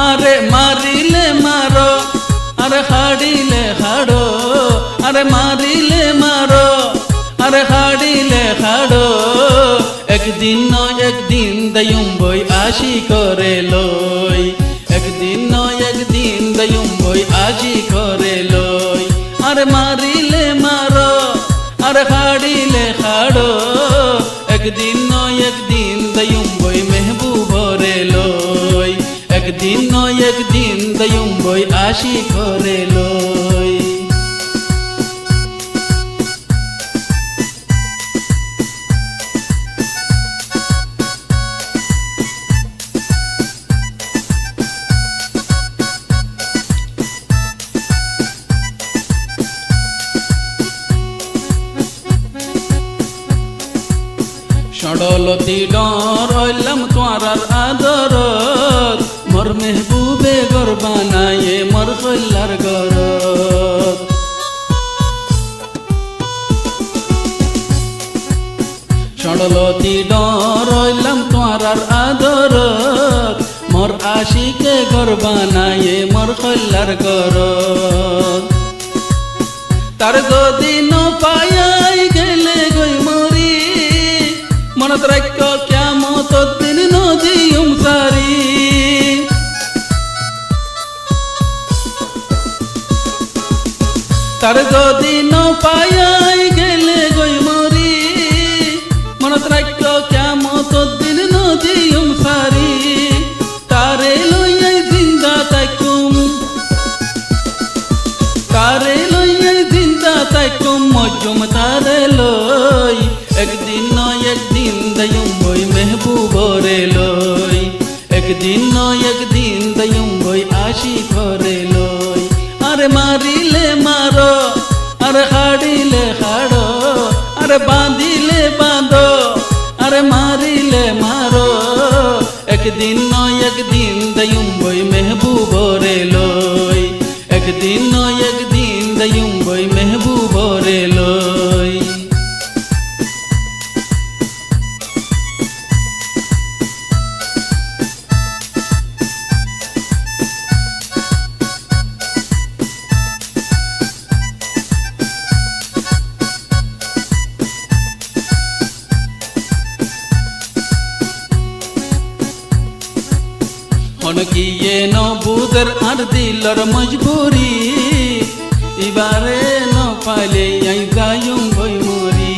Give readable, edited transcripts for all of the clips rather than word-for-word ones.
अरे मारिले मारो अरे हाड़िले हाड़ो अरे मारिले मारो अरे हाड़िले हाड़ो एक दिन दयुम बोई आशी करे लोई एक दिन दयुम बोई आशी करे लोई अरे मारिले मारो अरे हाड़िले हाड़ो एक दिन दयुम बोई महबूब रे लोई एक दिन दयुम बोई आशी करे लोई षडलती डर हইলাম তোমার আদরত মোর মেহবুবে ঘর বানায়ে মোর কল্লার ঘরত ষডলতি ডর হইলাম তোমার আদরত মোর আশিকে ঘর বানায়ে মোর কল্লার ঘরত তার যদি ন পায়াই গেলে গই মরি मनत रखो क्या मौत दिन नदियुम सारी तार যদি ন পায়াই গেলে গই মরি मनत रखो क्या मौत दिन नदियुम सारी तारे লইয়াই জিন্দা তাইকুম तारे লইয়াই জিন্দা তাইকুম মজুম তারে লই एक दिन दयुम बोई महबूब रे लोई एक दिन दयुम बोई आशी करे लोई अरे मारिले मारो अरे हाड़िले हाड़ो अरे बांधिले बांधो अरे मारिले मारो एक दिन दयुम बोई महबूब रे लोई एक दिन दयुम बोई महबूब रे लोई किए न बुदर आर दिलर मजबूरी इबारे न पाले आई जायुम बोई मोरी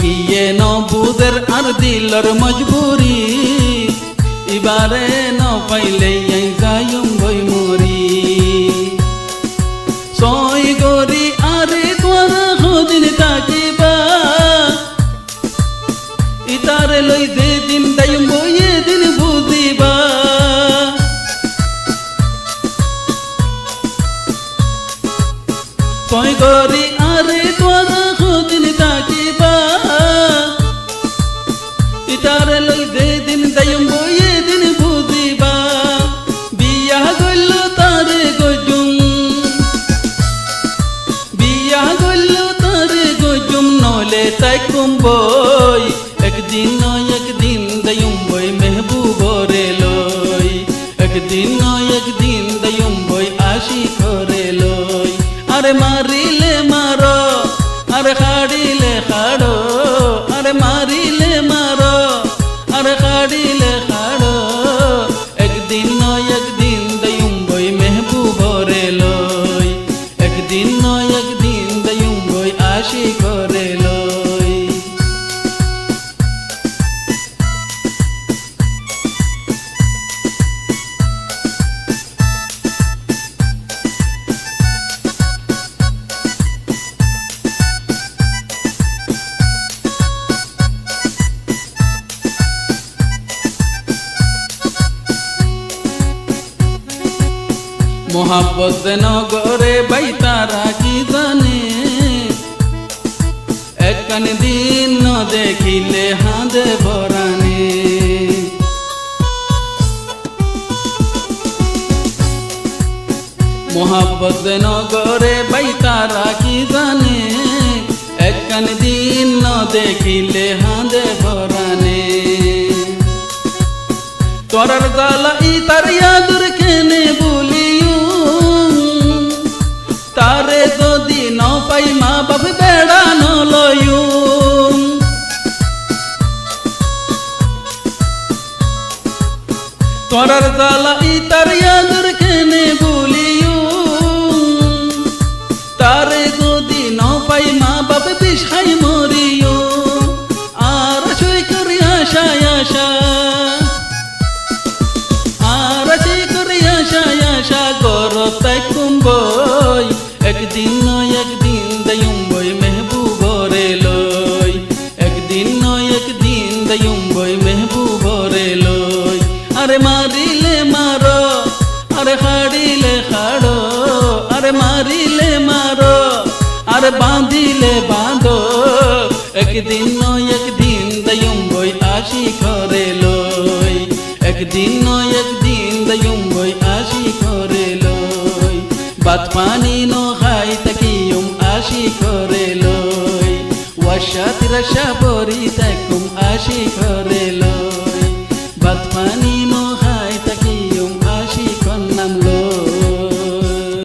किए न बुदर आर दिलर मजबूरी इबारे न पाले आई जायुम बोई मोरी सोई गोरी आरे द्वारा खुदिन ताकिबा इतारे लई दे दिन दयुम बोये दिन बुदिबा तोय गोरी आरे द्वारा खुदिन ताकिबा इतारे लई दे दिन दयुम बोये दिन बुदिबा बिया गल्लो तारे गोजुम नोले ताइकुम बोई एक दिन दयुम बोई महबूब रे लोई एक दिन दयुम बोई आशी करे लोई अरे मारिले मारो अरे हाड़िले हाड़ो अरे मारिले मारो अरे हाड़िले हाड़ो एक दिन दयुम बोई महबूब रे लोई एक दिन दयुम बोई आशी करे लोई मोहब्बत नगरे बैतारा की जाने एक दिन न देखिले हादे बराने मोहब्बत नगरे बैतारा की जाने একখান দিন ন দেখিলে হাঁদে ভরানে তোরার জালা ই তার ইয়াদুর কেনে বলিও তারে যদি ন পাই মা বাপ বেড়া ন লয়ু তোরার জালা ই তার ইয়াদুর কেনে বলিও তারে যদি ন পাই মা বাপ বিষাই মরিও আর সই করি আশা আশা আর সই করি আশা আশা গরতাই কুম্বই একদিন নয় একদিন দয়ুম্বই মেহবুবরে লই একদিন নয় একদিন দয়ুম্বই মেহবুবরে লই আরে মারিলে মারো আরে হাড়িলে হাড়ো আরে মারিলে মারো আরে বাঁধিলে বাঁধো একদিন নয় একদিন দয়ুম্বই আসি ঘরে লই একদিন নয় একদিন দয়ুম্বই আসি ঘরে লই বাত পানি ন খাই তাকিয়ুম আসি ঘরে লই ওয়াশাত রশা বরি তাকুম আসি ঘরে